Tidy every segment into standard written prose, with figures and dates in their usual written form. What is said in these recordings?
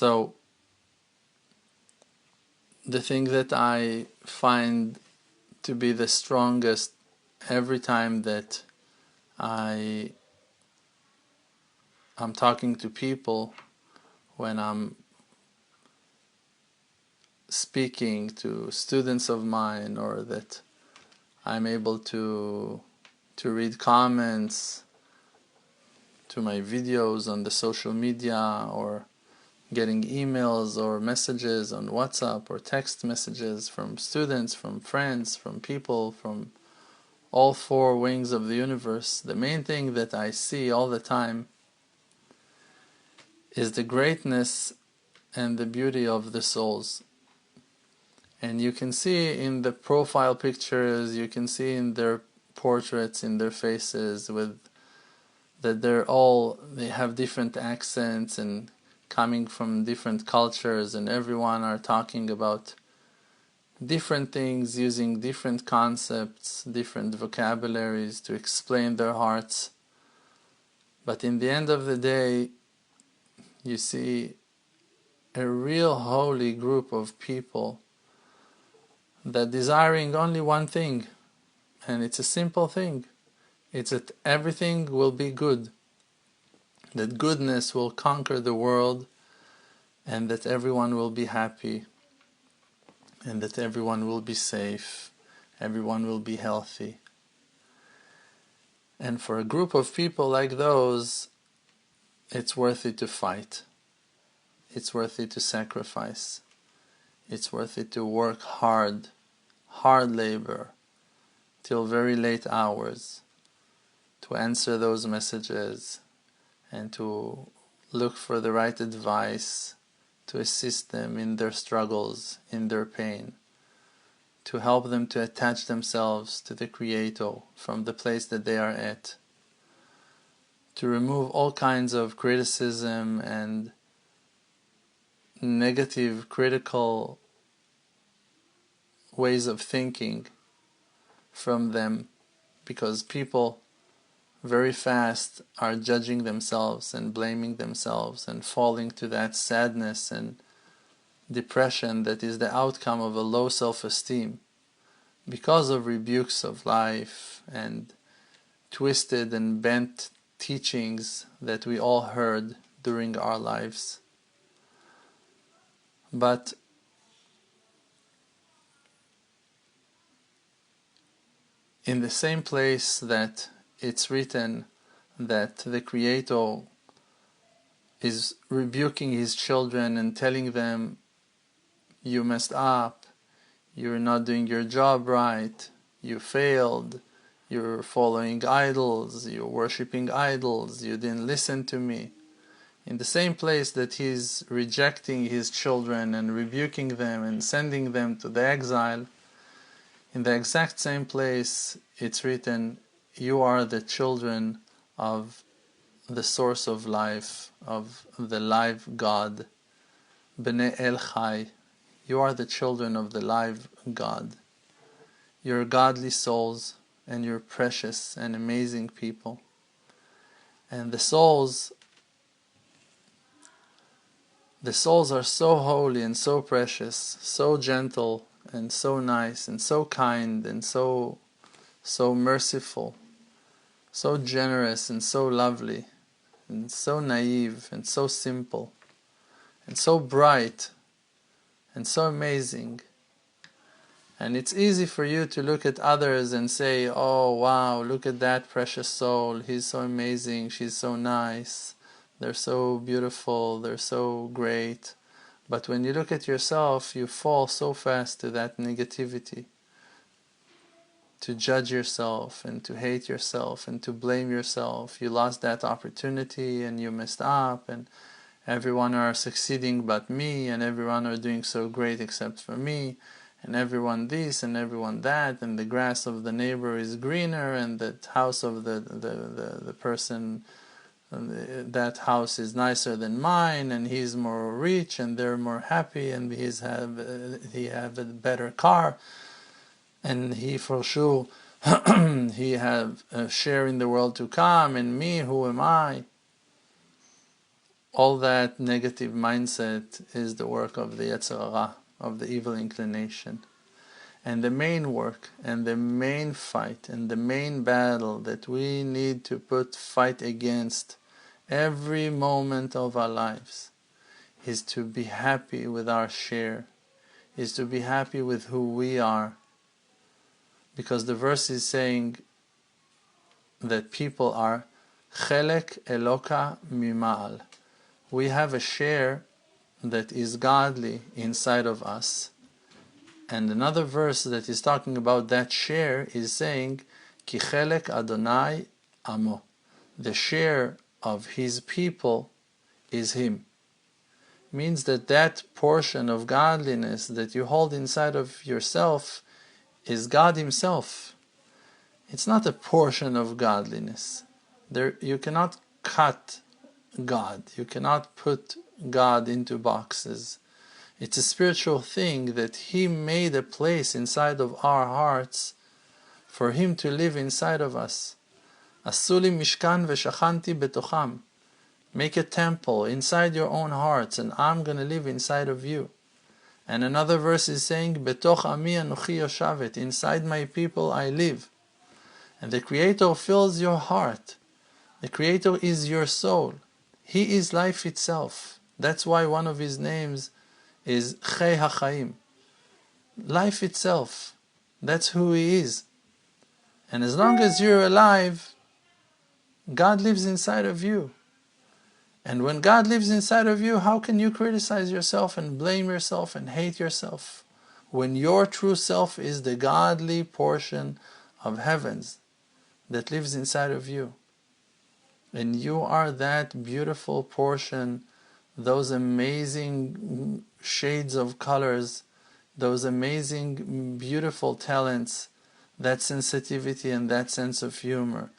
So the thing that I find to be the strongest every time that I'm talking to people, when I'm speaking to students of mine, or that I'm able to read comments to my videos on the social media, or getting emails or messages on WhatsApp or text messages from students, from friends, from people, from all four wings of the universe, the main thing that I see all the time is the greatness and the beauty of the souls. And you can see in the profile pictures, you can see in their portraits, in their faces, that they have different accents and coming from different cultures, and everyone are talking about different things, using different concepts, different vocabularies to explain their hearts. But in the end of the day, you see a real holy group of people that desiring only one thing, and it's a simple thing. It's that everything will be good, that goodness will conquer the world, and that everyone will be happy, and that everyone will be safe, everyone will be healthy. And for a group of people like those, it's worth it to fight. It's worth it to sacrifice. It's worth it to work hard labor, till very late hours, to answer those messages and to look for the right advice, to assist them in their struggles, in their pain, to help them to attach themselves to the Creator from the place that they are at, to remove all kinds of criticism and negative, critical ways of thinking from them, because people very fast are judging themselves and blaming themselves and falling to that sadness and depression that is the outcome of a low self-esteem because of rebukes of life and twisted and bent teachings that we all heard during our lives. But in the same place that it's written that the Creator is rebuking His children and telling them, you messed up, you're not doing your job right, you failed, you're following idols, you're worshipping idols, you didn't listen to me. In the same place that He's rejecting His children and rebuking them and sending them to the exile, in the exact same place it's written, you are the children of the source of life, of the live God, Bnei El Chai. You are the children of the live God. You're godly souls, and you're precious and amazing people. And the souls are so holy and so precious, so gentle and so nice and so kind and so merciful, so generous and so lovely and so naive and so simple and so bright and so amazing. And it's easy for you to look at others and say, oh wow, look at that precious soul, he's so amazing, she's so nice, they're so beautiful, they're so great. But when you look at yourself, you fall so fast to that negativity, to judge yourself and to hate yourself and to blame yourself. You lost that opportunity and you messed up, and everyone are succeeding but me, and everyone are doing so great except for me, and everyone this and everyone that, and the grass of the neighbor is greener, and the house of the person, that house is nicer than mine, and he's more rich and they're more happy, and he have a better car, and he for sure he have a share in the world to come, and me, who am I? all that negative mindset is the work of the Yetzer Hara, of the evil inclination. And the main work, and the main fight, and the main battle that we need to fight against every moment of our lives is to be happy with our share, is to be happy with who we are. Because the verse is saying that people are Chelek Eloka Mima'al. We have a share that is godly inside of us. And another verse that is talking about that share is saying, Ki Chelek Adonai Amo. The share of his people is him. Means that that portion of godliness that you hold inside of yourself is God himself. It's not a portion of godliness. You cannot cut God. You cannot put God into boxes. It's a spiritual thing that He made a place inside of our hearts for Him to live inside of us. Asuli mishkan v'shachanti betocham. Make a temple inside your own hearts, and I'm going to live inside of you. And another verse is saying, Betoch ami anochi yoshavet. Inside my people I live. And the Creator fills your heart. The Creator is your soul. He is life itself. That's why one of His names is Chei HaChaim. Life itself. That's who He is. And as long as you're alive, God lives inside of you. And when God lives inside of you, how can you criticize yourself and blame yourself and hate yourself? When your true self is the godly portion of heavens that lives inside of you. And you are that beautiful portion, those amazing shades of colors, those amazing beautiful talents, that sensitivity and that sense of humor,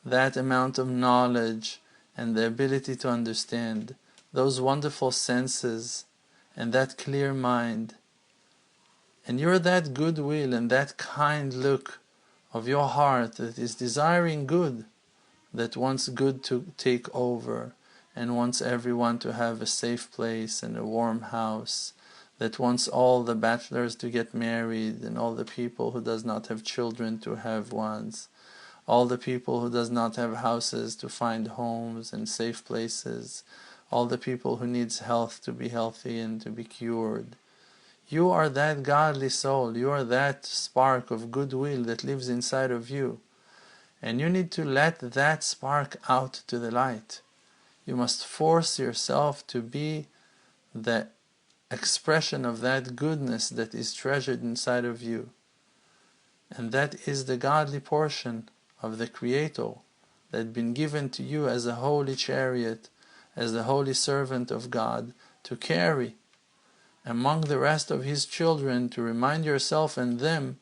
that amount of knowledge and the ability to understand, those wonderful senses and that clear mind. And you're that goodwill and that kind look of your heart that is desiring good, that wants good to take over and wants everyone to have a safe place and a warm house, that wants all the bachelors to get married and all the people who does not have children to have ones, all the people who does not have houses to find homes and safe places, all the people who needs health to be healthy and to be cured. You are that godly soul, you are that spark of goodwill that lives inside of you. And you need to let that spark out to the light. You must force yourself to be the expression of that goodness that is treasured inside of you. And that is the godly portion of the Creator that had been given to you as a holy chariot, as the holy servant of God, to carry among the rest of His children, to remind yourself and them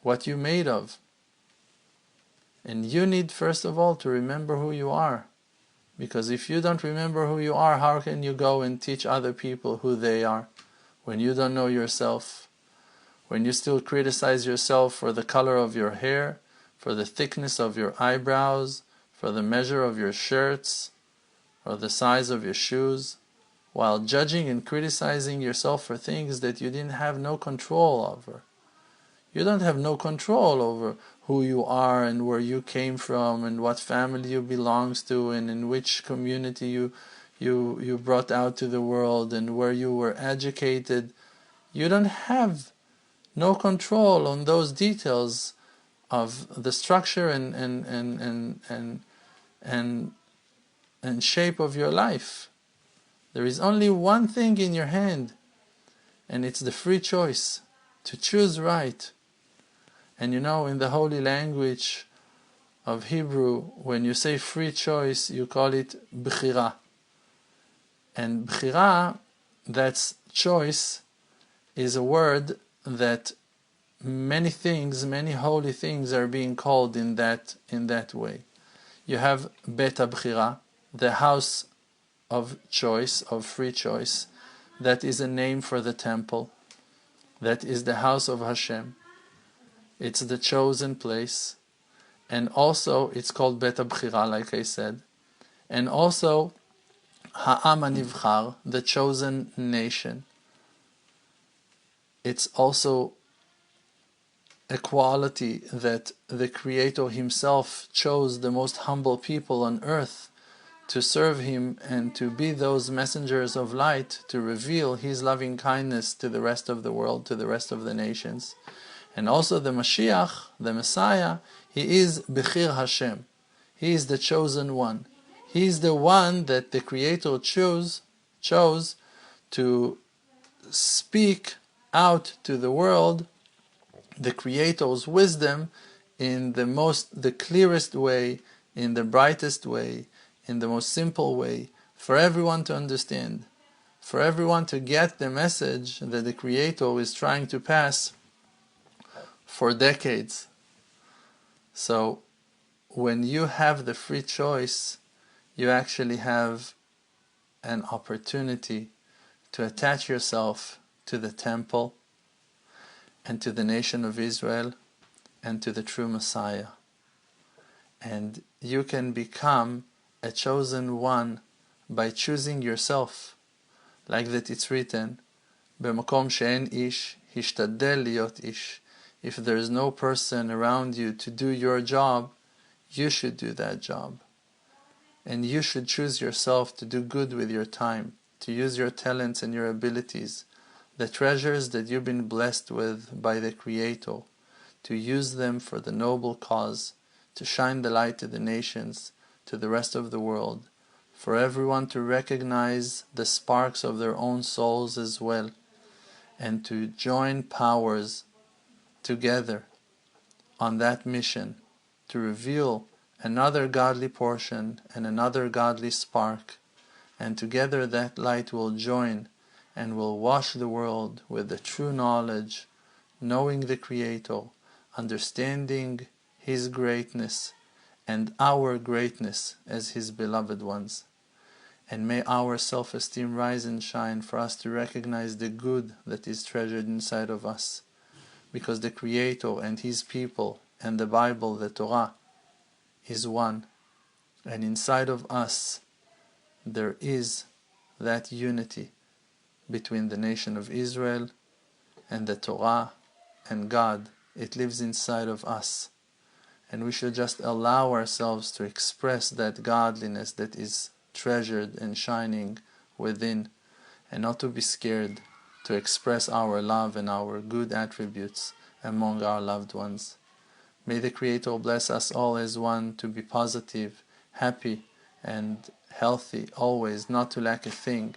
what you're made of. And you need first of all to remember who you are. Because if you don't remember who you are, how can you go and teach other people who they are? When you don't know yourself, when you still criticize yourself for the color of your hair, for the thickness of your eyebrows, for the measure of your shirts, or the size of your shoes, while judging and criticizing yourself for things that you didn't have no control over. You don't have no control over who you are and where you came from and what family you belongs to and in which community you brought out to the world and where you were educated. You don't have no control on those details of the structure and shape of your life. There is only one thing in your hand, and it's the free choice to choose right. And you know, in the holy language of Hebrew, when you say free choice, you call it bchira. And bchira, that's choice, is a word that many things, many holy things are being called in that way. You have Bet HaBchira, the house of choice, of free choice. That is a name for the temple. That is the house of Hashem. It's the chosen place. And also, it's called Bet HaBchira, like I said. And also, Ha'am HaNivchar, the chosen nation. It's also a quality that the Creator Himself chose the most humble people on earth to serve Him and to be those messengers of light to reveal His loving kindness to the rest of the world, to the rest of the nations. And also the Mashiach, the Messiah, He is Bechir Hashem. He is the chosen one. He is the one that the Creator chose to speak out to the world the Creator's wisdom in the clearest way, in the brightest way, in the most simple way, for everyone to understand, for everyone to get the message that the Creator is trying to pass for decades. So when you have the free choice, you actually have an opportunity to attach yourself to the temple and to the nation of Israel and to the true Messiah. And you can become a chosen one by choosing yourself, like that it's written, במקום שאין איש, השתדל להיות איש. If there is no person around you to do your job, you should do that job. And you should choose yourself to do good with your time, to use your talents and your abilities, the treasures that you've been blessed with by the Creator, to use them for the noble cause, to shine the light to the nations, to the rest of the world, for everyone to recognize the sparks of their own souls as well, and to join powers together on that mission to reveal another godly portion and another godly spark, and together that light will join and will wash the world with the true knowledge, knowing the Creator, understanding His greatness and our greatness as His beloved ones. And may our self-esteem rise and shine for us to recognize the good that is treasured inside of us, because the Creator and His people and the Bible, the Torah, is one, and inside of us there is that unity between the nation of Israel and the Torah and God. It lives inside of us, and we should just allow ourselves to express that godliness that is treasured and shining within, and not to be scared to express our love and our good attributes among our loved ones. May the Creator bless us all as one to be positive, happy and healthy always, not to lack a thing,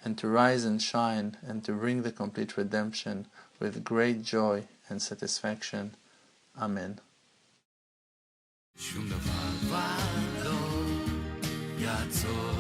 and to rise and shine and to bring the complete redemption with great joy and satisfaction. Amen. שום דבר כבר לא יעצור